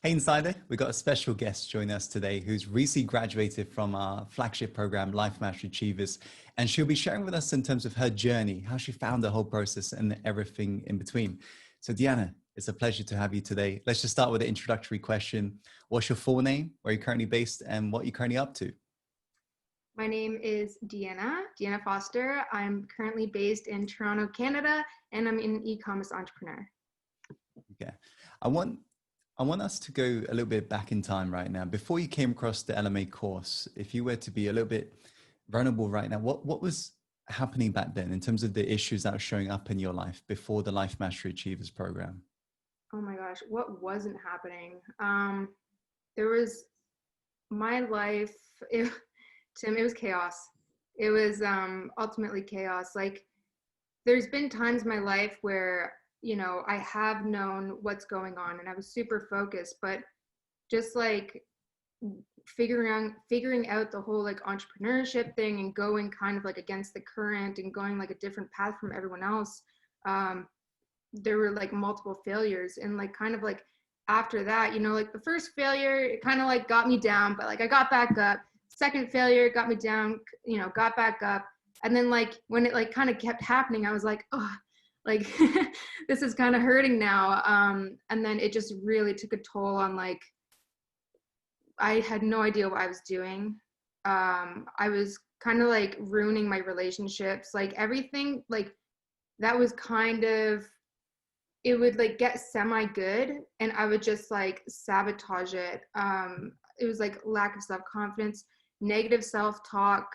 Hey Insider, we've got a special guest joining us today who's recently graduated from our flagship program, Life Mastery Achievers. And she'll be sharing with us in terms of her journey, how she found the whole process and everything in between. So Deanna, it's a pleasure to have you today. Let's just start with the introductory question. What's your full name, where you're currently based, and what you're currently up to? My name is Deanna Foster. I'm currently based in Toronto, Canada, and I'm an e-commerce entrepreneur. Okay. I want I want us to go a little bit back in time right now. Before you came across the LMA course, if you were to be a little bit vulnerable right now, what was happening back then in terms of the issues that were showing up in your life before the Life Mastery Achievers program? Oh my gosh, what wasn't happening? There was my life, it, Tim, it was chaos. It was ultimately chaos. Like, there's been times in my life where, I have known what's going on and I was super focused, but just like figuring out the whole like entrepreneurship thing and going kind of like against the current and going like a different path from everyone else. um there were like multiple failures, and like kind of like after that, like the first failure, it kind of like got me down, but like I got back up. Second failure got me down, got back up. And then like when it like kind of kept happening, I was like, oh, like this is kind of hurting now. And then it just really took a toll on like, I had no idea what I was doing. I was kind of like ruining my relationships, like everything, like that was kind of, it would like get semi good and I would just like sabotage it. It was like lack of self confidence, negative self talk.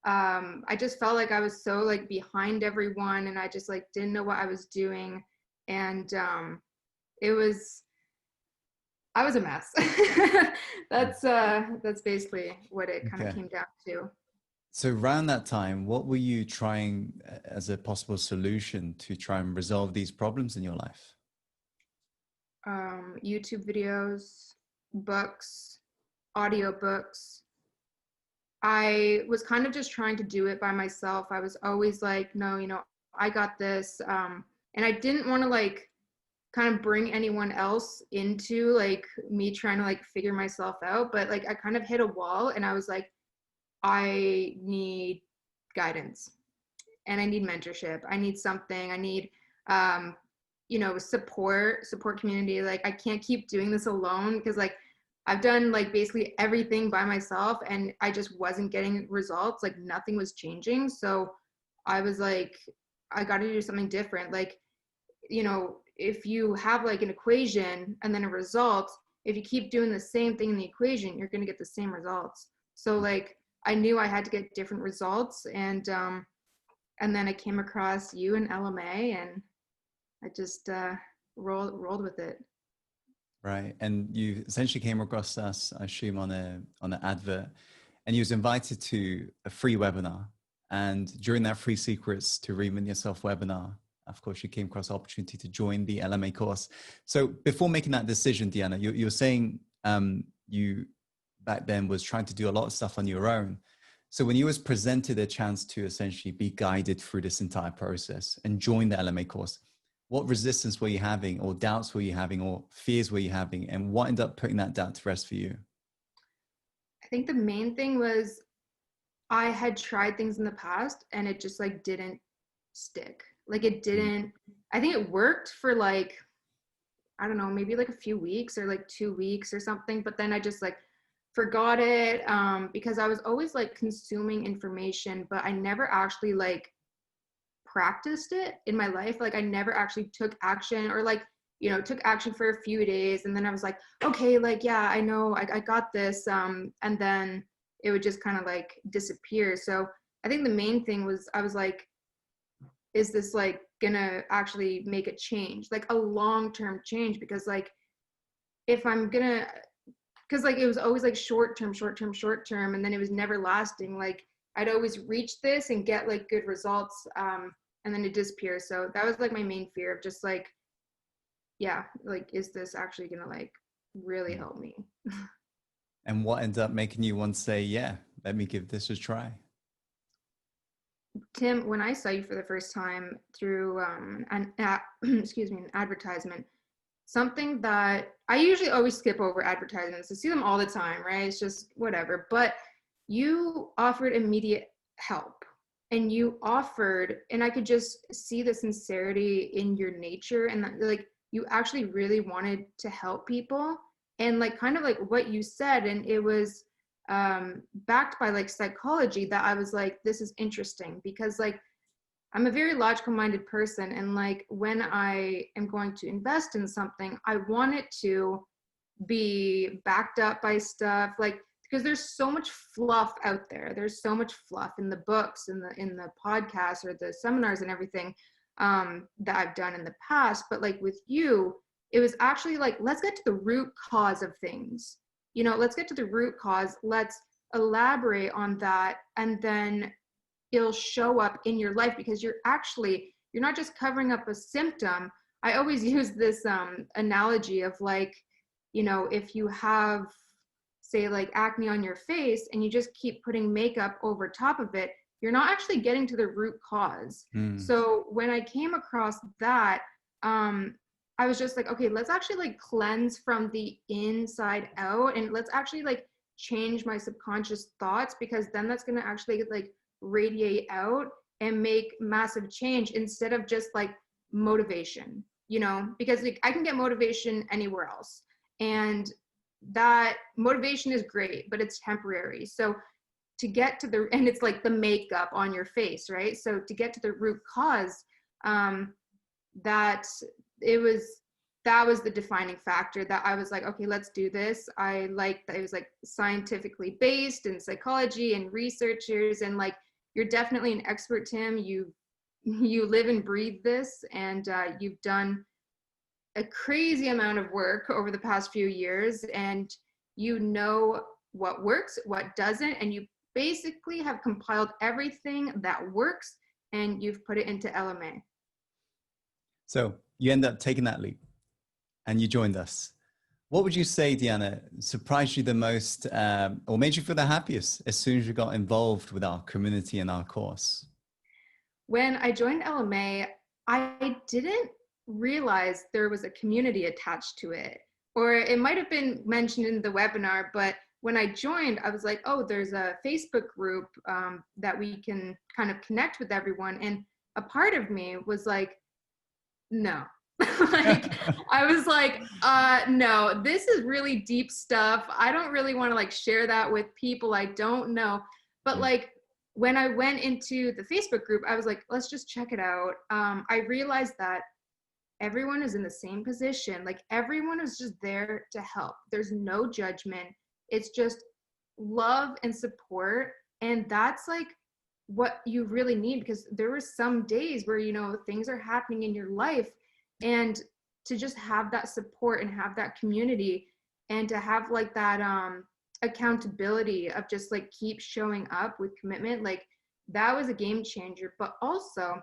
I just felt like I was so like behind everyone and I just like didn't know what I was doing. And it was, I was a mess. That's basically what it kind of Okay. came down to. So around that time, what were you trying as a possible solution to try and resolve these problems in your life? YouTube videos, books, audiobooks. I was kind of just trying to do it by myself. I was always like, no, I got this. And I didn't want to like kind of bring anyone else into like me trying to like figure myself out. But like I kind of hit a wall and I was like, I need guidance and I need mentorship. I need something. I need support community. Like I can't keep doing this alone because like I've done like basically everything by myself and I just wasn't getting results. Like nothing was changing. So I was like, I got to do something different. Like, if you have like an equation and then a result, if you keep doing the same thing in the equation, you're going to get the same results. So like I knew I had to get different results, and then I came across you and LMA, and I just rolled with it. Right. And you essentially came across us, I assume, on an advert, and you was invited to a free webinar. And during that free secrets to reinvent yourself webinar, of course, you came across the opportunity to join the LMA course. So before making that decision, Deanna, you were saying you back then was trying to do a lot of stuff on your own. So when you was presented a chance to essentially be guided through this entire process and join the LMA course, what resistance were you having, or doubts were you having, or fears were you having, and what ended up putting that doubt to rest for you? I think the main thing was I had tried things in the past and it just like didn't stick. Like it Mm. didn't. I think it worked for like, I don't know, maybe like a few weeks or like 2 weeks or something, but then I just like forgot it, because I was always like consuming information, but I never actually like practiced it in my life. Like I never actually took action, or like, took action for a few days and then I was like, okay, like, yeah, I know, I got this. And then it would just kind of like disappear. So I think the main thing was I was like, is this like gonna actually make a change, like a long-term change? Because like if I'm gonna, because like it was always like short term, short term, short term, and then it was never lasting. Like I'd always reach this and get like good results, and then it disappears. So that was like my main fear of just like, yeah, like is this actually gonna like really Mm. help me? And what ended up making you want to say, yeah, let me give this a try? Tim, when I saw you for the first time through excuse me, an advertisement, something that I usually always skip over advertisements. I see them all the time, right? It's just whatever. But you offered immediate help, and you offered, and I could just see the sincerity in your nature, and that, like, you actually really wanted to help people, and like kind of like what you said, and it was backed by like psychology, that I was like, this is interesting, because like I'm a very logical minded person, and like when I am going to invest in something, I want it to be backed up by stuff, like, because there's so much fluff out there. There's so much fluff in the books, in the podcasts or the seminars and everything, that I've done in the past. But like with you, it was actually like, let's get to the root cause of things. You know, let's get to the root cause. Let's elaborate on that, and then it'll show up in your life, because you're not just covering up a symptom. I always use this analogy of like, you know, if you have, say, like acne on your face, and you just keep putting makeup over top of it, you're not actually getting to the root cause. So when I came across that, I was just like, okay, let's actually like cleanse from the inside out, and let's actually like change my subconscious thoughts, because then that's going to actually like radiate out and make massive change, instead of just like motivation, you know, because like I can get motivation anywhere else, and that motivation is great, but it's temporary. So to get to the, and it's like the makeup on your face, right? So to get to the root cause, that that was the defining factor, that I was like, okay, let's do this. I like that it was like scientifically based, and psychology and researchers, and like, you're definitely an expert, Tim. You live and breathe this, and you've done a crazy amount of work over the past few years, and you know what works, what doesn't, and you basically have compiled everything that works, and you've put it into LMA. So you end up taking that leap and you joined us. What would you say, Deanna, surprised you the most, or made you feel the happiest as soon as you got involved with our community and our course? When I joined LMA, I didn't realize there was a community attached to it, or it might have been mentioned in the webinar, but when I joined, I was like, oh, there's a Facebook group that we can kind of connect with everyone. And a part of me was like, no. Like, I was like, no, this is really deep stuff. I don't really want to like share that with people I don't know. But like, when I went into the Facebook group, I was like, let's just check it out. I realized that everyone is in the same position. Like, everyone is just there to help. There's no judgment. It's just love and support. And that's like what you really need, because there were some days where, you know, things are happening in your life, and to just have that support and have that community, and to have like that accountability of just like keep showing up with commitment, like that was a game changer. But also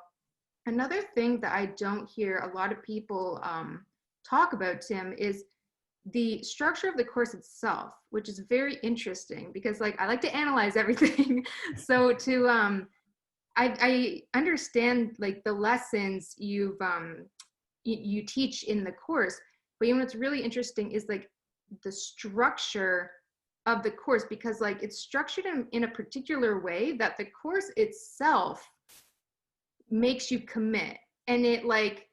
another thing that I don't hear a lot of people talk about, Tim, is the structure of the course itself, which is very interesting, because like I like to analyze everything. So to I understand like the lessons you teach in the course, but you know what's really interesting is like the structure of the course, because like it's structured in a particular way that the course itself makes you commit, and it like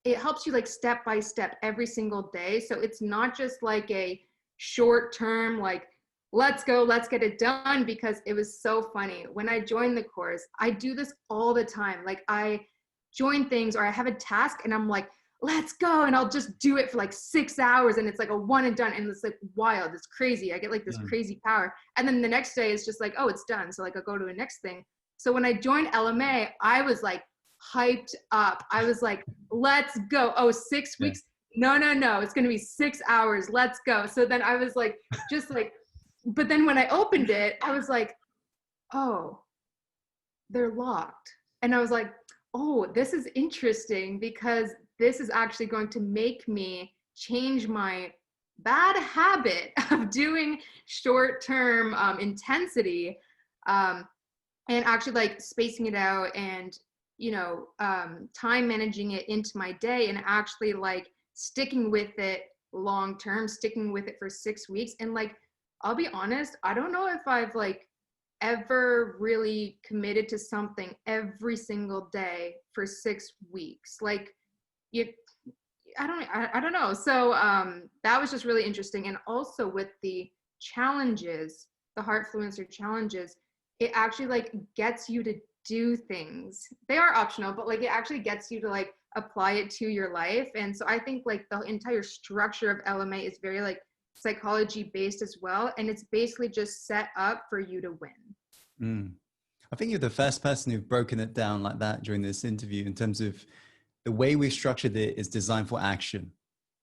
it helps you like step by step every single day. So it's not just like a short term like, let's go, let's get it done. Because it was so funny when I joined the course. I do this all the time. Like, I join things, or I have a task and I'm like, let's go, and I'll just do it for like 6 hours, and it's like a one and done, and it's like wild, it's crazy. I get like this crazy power, and then the next day it's just like, oh, it's done, so like I'll go to the next thing. So when I joined LMA, I was like hyped up. I was like, let's go. Oh, 6 weeks? No, it's gonna be 6 hours, let's go. So then I was like, just like, but then when I opened it, I was like, oh, they're locked. And I was like, oh, this is interesting, because this is actually going to make me change my bad habit of doing short-term intensity, and actually like spacing it out, and time managing it into my day and actually like sticking with it long term, sticking with it for 6 weeks. And like, I'll be honest, I don't know if I've like ever really committed to something every single day for 6 weeks. Like you, I don't know. So that was just really interesting. And also with the challenges, the Heartfluencer challenges, it actually like gets you to do things. They are optional, but like it actually gets you to like apply it to your life. And so I think like the entire structure of LMA is very like psychology based as well. And it's basically just set up for you to win. Mm. I think you're the first person who've broken it down like that during this interview in terms of the way we structured it is designed for action.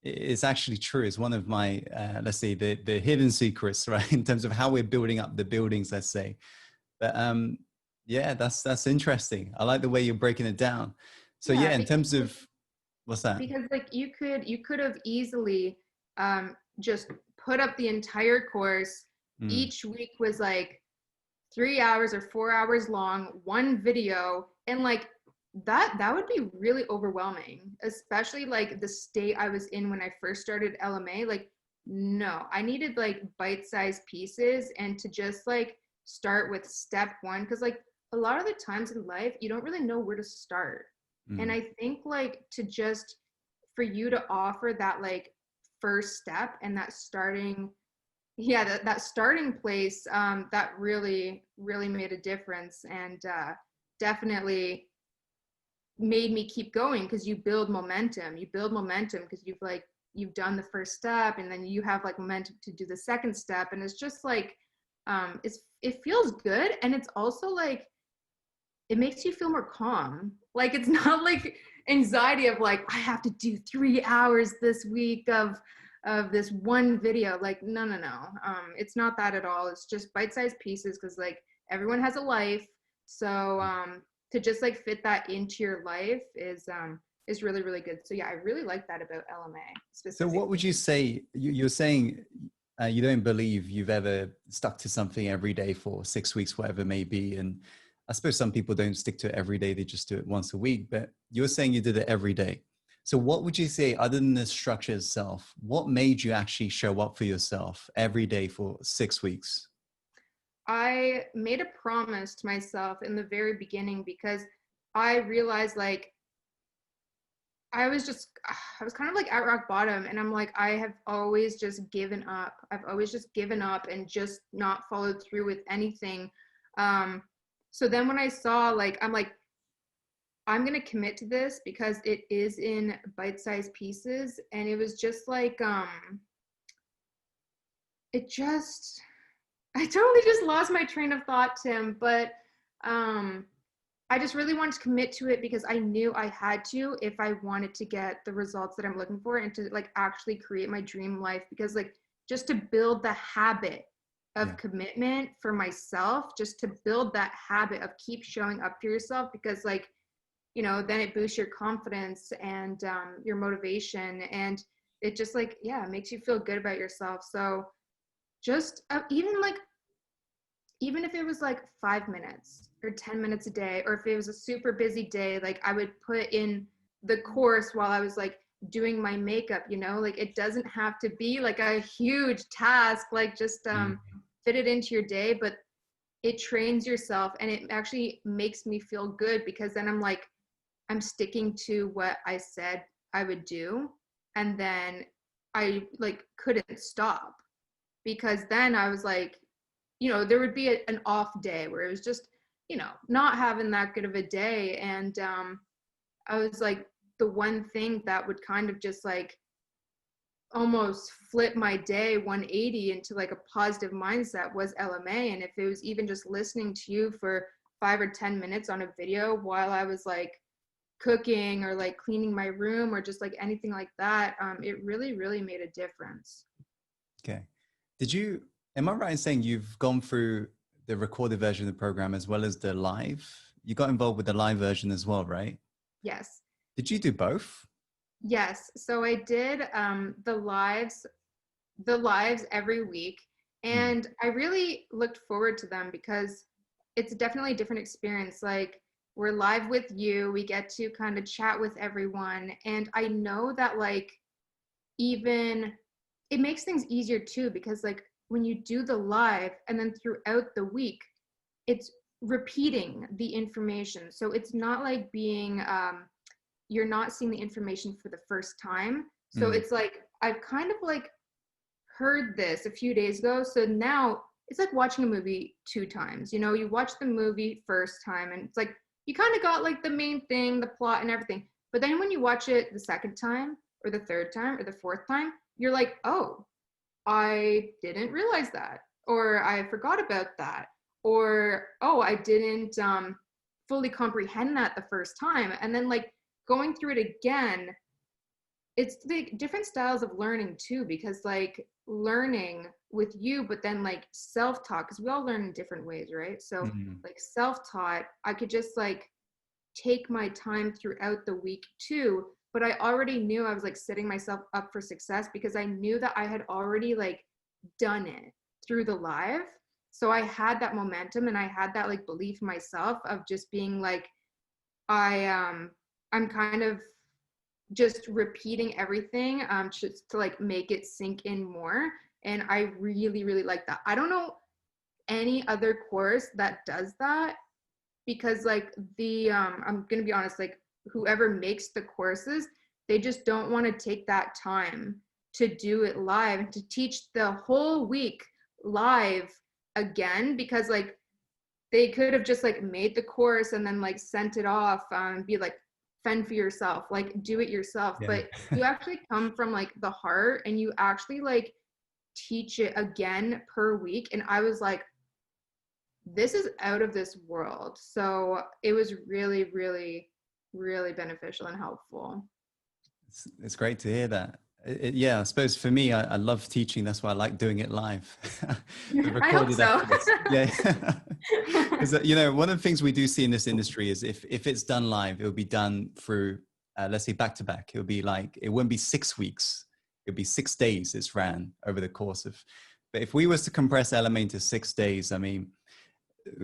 It's actually true. It's one of my, let's say, the hidden secrets, right? In terms of how we're building up the buildings, let's say. But yeah, that's interesting. I like the way you're breaking it down. So Yeah, yeah, in terms of, what's that? because like you could have easily just put up the entire course. Mm, Each week was like 3 hours or 4 hours long, one video, and like that would be really overwhelming, especially like the state I was in when I first started LMA. Like, no, I needed like bite-sized pieces and to just like start with step one, because like a lot of the times in life you don't really know where to start. And mm. I think like to just for you to offer that like first step and that starting, yeah, that starting place, that really really made a difference. And definitely made me keep going, because you build momentum, because you've done the first step, and then you have like momentum to do the second step. And it's just like it feels good. And it's also like it makes you feel more calm. Like it's not like anxiety of like I have to do 3 hours this week of this one video. Like no. It's not that at all. It's just bite-sized pieces, because like everyone has a life. So to just like fit that into your life is really really good. So yeah, I really like that about LMA So what would specifically. you say? You're saying you don't believe you've ever stuck to something every day for 6 weeks, whatever it may be. And I suppose some people don't stick to it every day. They just do it once a week, but you're saying you did it every day. So what would you say, other than the structure itself, what made you actually show up for yourself every day for 6 weeks? I made a promise to myself in the very beginning, because I realized like I was kind of like at rock bottom, and I'm like, I have always just given up. I've always just given up and just not followed through with anything. Um, so then when I saw like, I'm like, I'm going to commit to this because it is in bite-sized pieces. And it was just like, it just, I totally just lost my train of thought, Tim, but, um, I just really wanted to commit to it because I knew I had to if I wanted to get the results that I'm looking for and to like actually create my dream life. Because like just to build the habit Yeah. of commitment for myself, just to build that habit of keep showing up for yourself, because like then it boosts your confidence and your motivation, and it just like yeah, it makes you feel good about yourself. So just even if it was like 5 minutes or 10 minutes a day, or if it was a super busy day, like I would put in the course while I was like doing my makeup, like it doesn't have to be like a huge task, like just Mm. fit it into your day. But it trains yourself, and it actually makes me feel good, because then I'm like, I'm sticking to what I said I would do. And then I like couldn't stop, because then I was like, there would be an off day where it was just, not having that good of a day. And I was like, the one thing that would kind of just like almost flip my day 180 into like a positive mindset was LMA. And if it was even just listening to you for 5 or 10 minutes on a video while I was like cooking or like cleaning my room or just like anything like that, it really, really made a difference. Okay. Am I right in saying you've gone through the recorded version of the program as well as the live? You got involved with the live version as well, right? Yes. Did you do both? Yes. So I did the lives every week. Mm, And I really looked forward to them because it's definitely a different experience. Like we're live with you. We get to kind of chat with everyone. And I know that like even it makes things easier too, because like when you do the live and then throughout the week, it's repeating the information. So it's not like being you're not seeing the information for the first time. So Mm. it's like I've kind of like heard this a few days ago. So now it's like watching a movie two times. You know, you watch the movie first time and it's like you kind of got like the main thing, the plot and everything. But then when you watch it the second time or the third time or the fourth time, you're like, oh, I didn't realize that, or I forgot about that, or oh, I didn't fully comprehend that the first time. And then like going through it again, it's the different styles of learning too, because like learning with you, but then like self-taught, because we all learn in different ways, right? So Mm. like self-taught, I could just like take my time throughout the week too, but I already knew I was like setting myself up for success because I knew that I had already like done it through the live. So I had that momentum and I had that like belief in myself of just being like I'm kind of just repeating everything just to like make it sink in more, and I really really like that. I don't know any other course that does that, because like the I'm gonna be honest, like whoever makes the courses, they just don't want to take that time to do it live and to teach the whole week live again, because like they could have just like made the course and then like sent it off and be like, fend for yourself, like do it yourself. Yeah. But you actually come from like the heart and you actually like teach it again per week, and I was like, this is out of this world. So it was really, really, really beneficial and helpful. It's great to hear that. Yeah, I suppose for me, I love teaching. That's why I like doing it live. The I hope recorded so. efforts. Yeah. Because, you know, one of the things we do see in this industry is if it's done live, it'll be done through, let's say back to back. It'll be like, it wouldn't be 6 weeks. It'll be 6 days it's ran over the course of, but if we was to compress LMA into 6 days, I mean,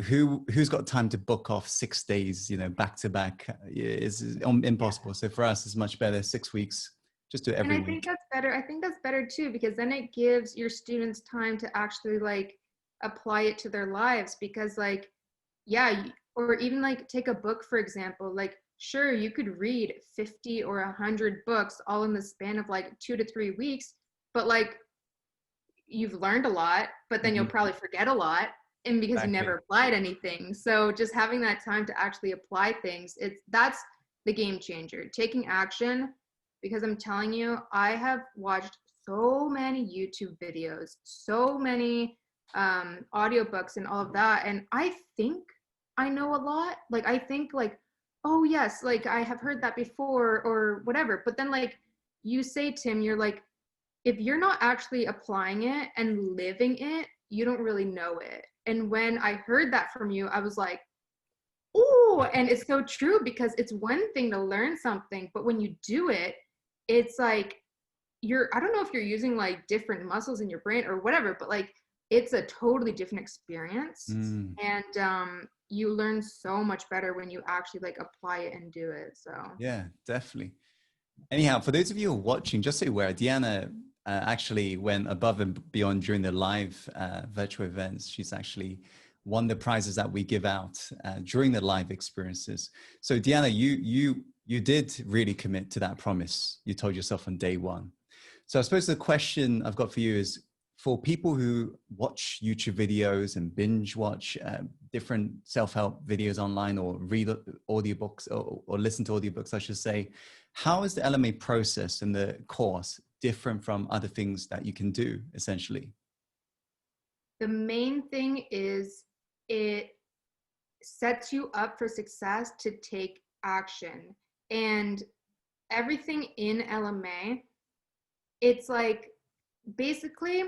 who's got time to book off 6 days, you know, back to back? Is impossible. So for us, it's much better 6 weeks. Just do it And every I think week. that's better. I think that's better too, because then it gives your students time to actually like apply it to their lives. Because like, yeah, or even like take a book, for example, like sure, you could read 50 or 100 books all in the span of like 2 to 3 weeks, but like you've learned a lot, but then you'll Mhm. probably forget a lot, and because you Exactly. never applied anything. So just having that time to actually apply things, that's the game changer. Taking action, because I'm telling you, I have watched so many YouTube videos, so many audiobooks and all of that, and I think I know a lot. Like I think like, oh yes, like I have heard that before or whatever. But then like you say, Tim, you're like, if you're not actually applying it and living it, you don't really know it. And when I heard that from you, I was like, oh, and it's so true, because it's one thing to learn something, but when you do it, it's like I don't know if you're using like different muscles in your brain or whatever, but like it's a totally different experience. Mm. And you learn so much better when you actually like apply it and do it. So Yeah, definitely. Anyhow, for those of you who are watching, just so you're aware, Deanna actually went above and beyond during the live virtual events. She's actually won the prizes that we give out during the live experiences. So Deanna, you did really commit to that promise you told yourself on day one. So I suppose the question I've got for you is, for people who watch YouTube videos and binge watch different self-help videos online, or read audiobooks, or listen to audiobooks, I should say, how is the LMA process and the course different from other things that you can do, essentially? the main thing is it sets you up for success to take action. And everything in LMA, it's like basically,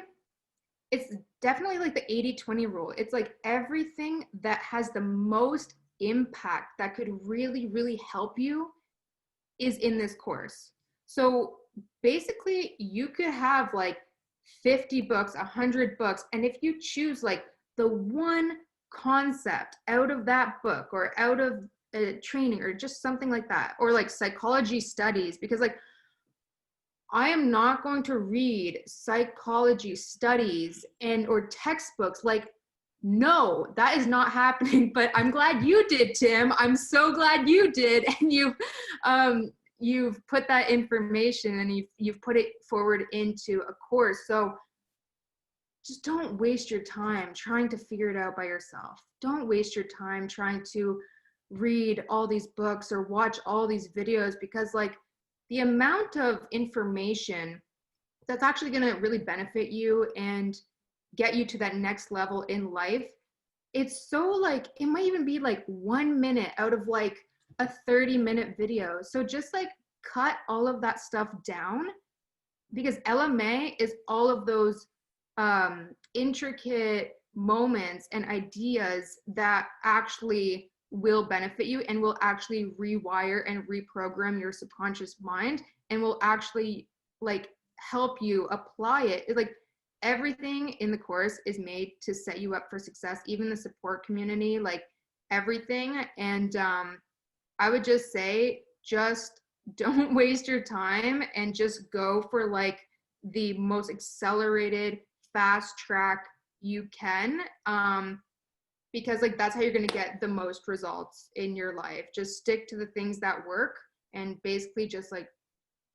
it's definitely like the 80-20 rule. It's like everything that has the most impact that could really, really help you is in this course. So basically, you could have like 50 books, 100 books, and if you choose like the one concept out of that book or out of training or just something like that, or like psychology studies, because like I am not going to read psychology studies and or textbooks. Like, no, that is not happening. But I'm glad you did, Tim. I'm so glad you did, and you've put that information and you've put it forward into a course. So just don't waste your time trying to figure it out by yourself. Don't waste your time trying to read all these books or watch all these videos, because like the amount of information that's actually going to really benefit you and get you to that next level in life, it's so like, it might even be like 1 minute out of like a 30-minute video. So just like cut all of that stuff down, because LMA is all of those intricate moments and ideas that actually will benefit you and will actually rewire and reprogram your subconscious mind, and will actually like help you apply it. Like everything in the course is made to set you up for success, even the support community, like everything. And I would just say, just don't waste your time and just go for like the most accelerated fast track you can, because like that's how you're going to get the most results in your life. Just stick to the things that work, and basically just like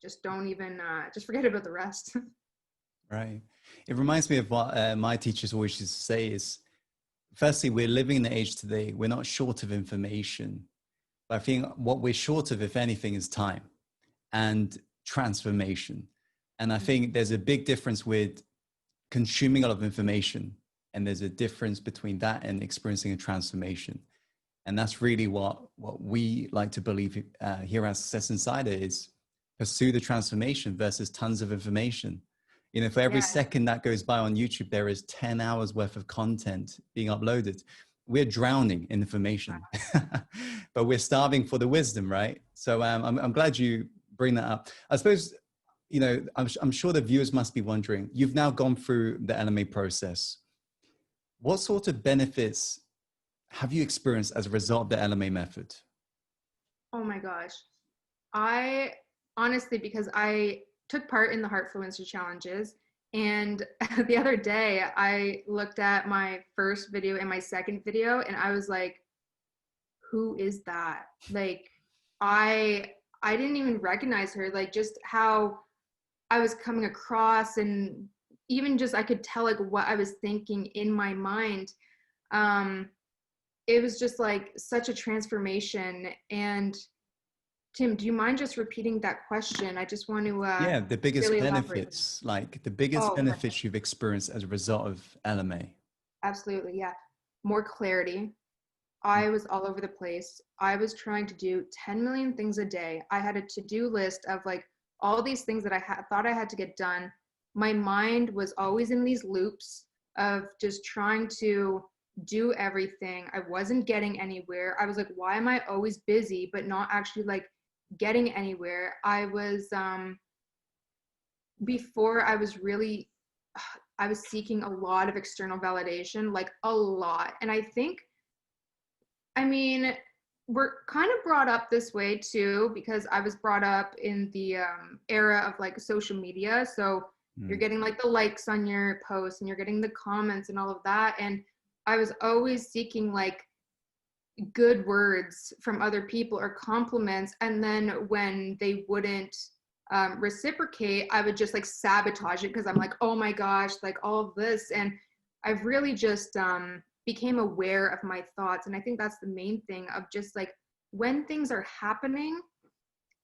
just don't even just forget about the rest. Right. It reminds me of what my teachers always used to say is, firstly, we're living in the age today, we're not short of information. But I think what we're short of, if anything, is time and transformation. And I think there's a big difference with consuming a lot of information, and there's a difference between that and experiencing a transformation. And that's really what we like to believe here at Success Insider is pursue the transformation versus tons of information. You know, for every Yeah. second that goes by on YouTube, there is 10 hours worth of content being uploaded. We're drowning in information, but we're starving for the wisdom, right? So I'm glad you bring that up. I suppose, you know, I'm sure the viewers must be wondering, you've now gone through the LMA process. What sort of benefits have you experienced as a result of the LMA method? Oh my gosh. I honestly, because I took part in the Heartfluencer challenges, and the other day I looked at my first video and my second video, and I was like, who is that? Like, I didn't even recognize her. Like, just how I was coming across, and even just I could tell like what I was thinking in my mind. It was just like such a transformation. And Tim, do you mind just repeating that question? I just want to Yeah, the biggest really elaborate. benefits, like the biggest Oh, benefits you've experienced as a result of LMA. absolutely. Yeah. More clarity. I was all over the place. I was trying to do 10 million things a day. I had a to-do list of like all these things that I thought I had to get done. My mind was always in these loops of just trying to do everything. I wasn't getting anywhere. I was like, why am I always busy but not actually like getting anywhere? I was before I was really I was seeking a lot of external validation, like a lot. And I think, I mean, we're kind of brought up this way too, because I was brought up in the era of like social media. So you're getting like the likes on your posts and you're getting the comments and all of that. And I was always seeking like good words from other people or compliments. And then when they wouldn't reciprocate, I would just like sabotage it, because I'm like, oh my gosh, like all of this. And I've really just became aware of my thoughts. And I think that's the main thing of just like when things are happening,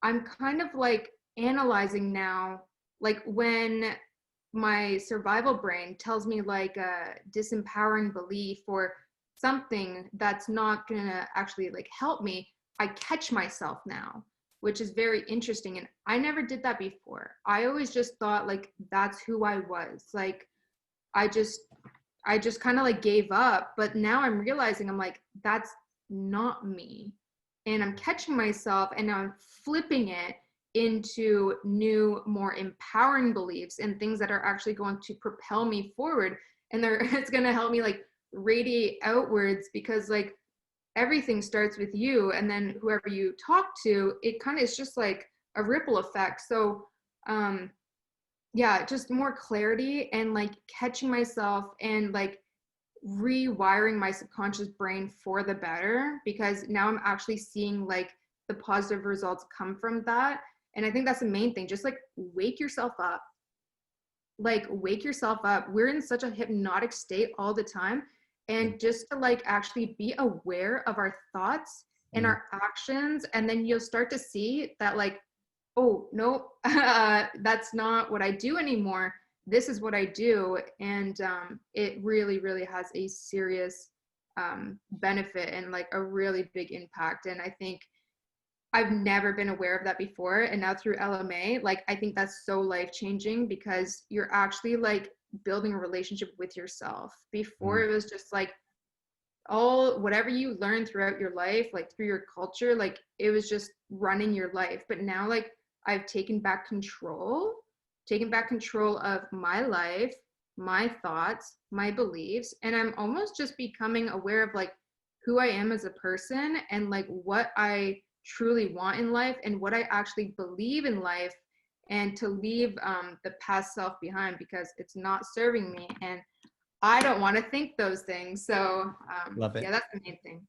I'm kind of like analyzing now, like when my survival brain tells me like a disempowering belief or something that's not gonna actually like help me, I catch myself now, which is very interesting. And I never did that before. I always just thought like that's who I was. Like I just kind of like gave up. But now I'm realizing I'm like, that's not me. And I'm catching myself, and now I'm flipping it into new, more empowering beliefs and things that are actually going to propel me forward. And it's going to help me like radiate outwards, because like everything starts with you, and then whoever you talk to, it kind of is just like a ripple effect. So yeah, just more clarity and like catching myself and like rewiring my subconscious brain for the better, because now I'm actually seeing like the positive results come from that. And I think that's the main thing. Just like wake yourself up. Like wake yourself up. We're in such a hypnotic state all the time. And just to like actually be aware of our thoughts and Mm. our actions, and then you'll start to see that like, oh no, that's not what I do anymore. This is what I do. And it really, really has a serious benefit and like a really big impact. And I think I've never been aware of that before. And now through LMA, like I think that's so life changing, because you're actually like building a relationship with yourself. Before Mm. it was just like all whatever you learn throughout your life, like through your culture, like it was just running your life. But now like I've taken back control of my life, my thoughts, my beliefs, and I'm almost just becoming aware of like who I am as a person, and like what I truly want in life and what I actually believe in life, and to leave the past self behind, because it's not serving me and I don't want to think those things. So Love yeah, it. that's the main thing.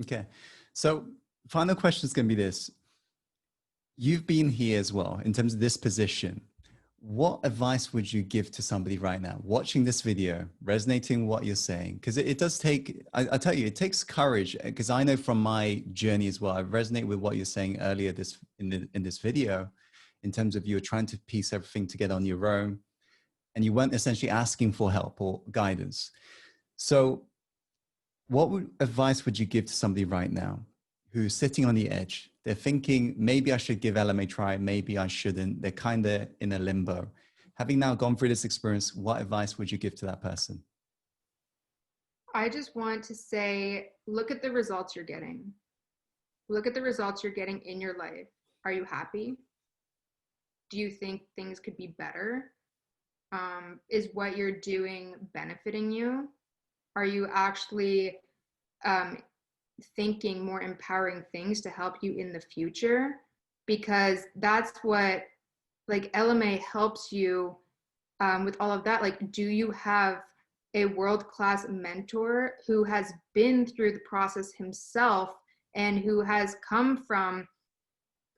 Okay. So final question is going to be this. You've been here as well in terms of this position. What advice would you give to somebody right now watching this video, resonating what you're saying? Because it does take, I tell you, it takes courage, because I know from my journey as well, I resonate with what you're saying earlier in this video, in terms of you were trying to piece everything together on your own, and you weren't essentially asking for help or guidance. So advice would you give to somebody right now who's sitting on the edge? They're thinking, maybe I should give LMA a try, maybe I shouldn't. They're kind of in a limbo. Having now gone through this experience, what advice would you give to that person? I just want to say, look at the results you're getting. Look at the results you're getting in your life. Are you happy? Do you think things could be better? Is what you're doing benefiting you? Are you actually um, thinking more empowering things to help you in the future? Because that's what like LMA helps you with all of that. Like, do you have a world-class mentor who has been through the process himself and who has come from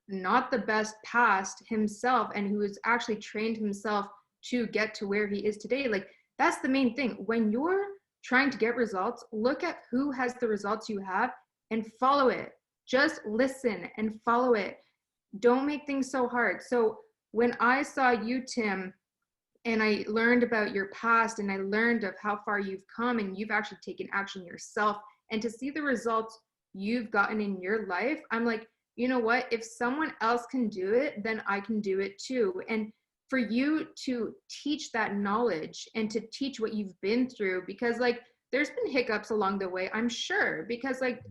not the best past himself, and who has actually trained himself to get to where he is today? Like, that's the main thing. When you're trying to get results, look at who has the results you have and follow it. Just listen and follow it. Don't make things so hard. So when I saw you, Tim, and I learned about your past, and I learned of how far you've come, and you've actually taken action yourself, and to see the results you've gotten in your life, I'm like, you know what? If someone else can do it, then I can do it too. And for you to teach that knowledge and to teach what you've been through, because like there's been hiccups along the way, I'm sure, because like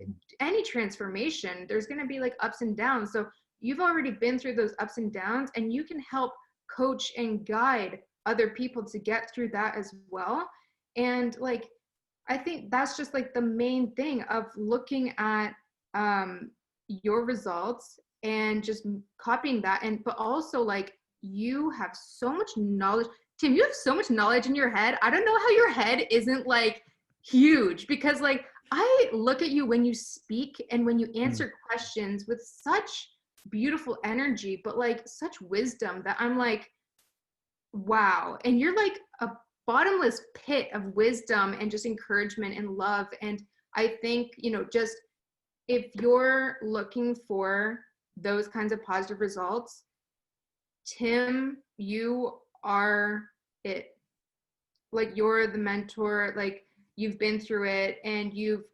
any transformation, there's going to be like ups and downs. So you've already been through those ups and downs, and you can help coach and guide other people to get through that as well. And like I think that's just like the main thing of looking at your results and just copying that. And but also like you have so much knowledge. Tim, you have so much knowledge in your head. I don't know how your head isn't like huge, because like I look at you when you speak and when you Mm. answer questions with such beautiful energy, but like such wisdom, that I'm like, wow. And you're like a bottomless pit of wisdom and just encouragement and love. And I think, you know, just if you're looking for those kinds of positive results, Tim, you are it. Like you're the mentor, like you've been through it, and you've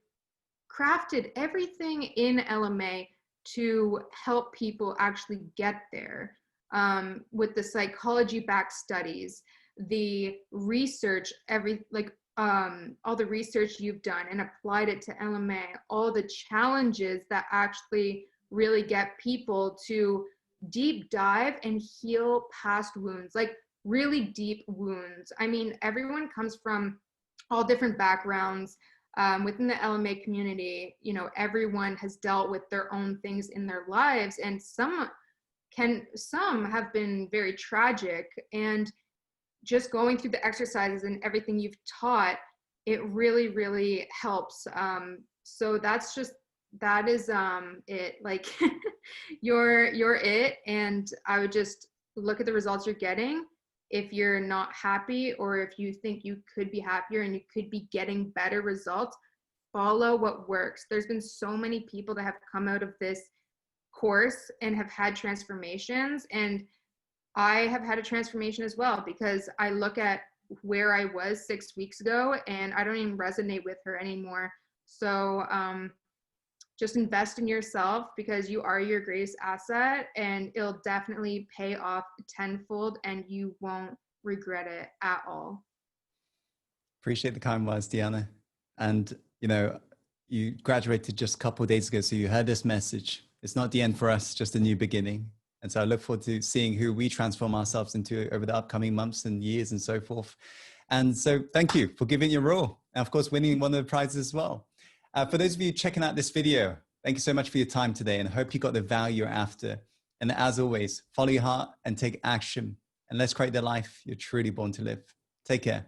crafted everything in LMA to help people actually get there, with the psychology backed studies, the research, all the research you've done and applied it to LMA, all the challenges that actually really get people to deep dive and heal past wounds, like really deep wounds. I mean, everyone comes from all different backgrounds. within the LMA community, you know, everyone has dealt with their own things in their lives, and some have been very tragic. And just going through the exercises and everything you've taught, it really, really helps. So that is it. Like you're it. And I would just look at the results you're getting. If you're not happy, or if you think you could be happier and you could be getting better results, follow what works. There's been so many people that have come out of this course and have had transformations, and I have had a transformation as well, because I look at where I was 6 weeks ago and I don't even resonate with her anymore. So just invest in yourself, because you are your greatest asset, and it'll definitely pay off tenfold and you won't regret it at all. Appreciate the kind words, Deanna. And, you know, you graduated just a couple of days ago, so you heard this message. It's not the end for us, just a new beginning. And so I look forward to seeing who we transform ourselves into over the upcoming months and years and so forth. And so thank you for giving your all, and of course, winning one of the prizes as well. For those of you checking out this video, thank you so much for your time today, and I hope you got the value you're after. And as always, follow your heart and take action, and let's create the life you're truly born to live. Take care.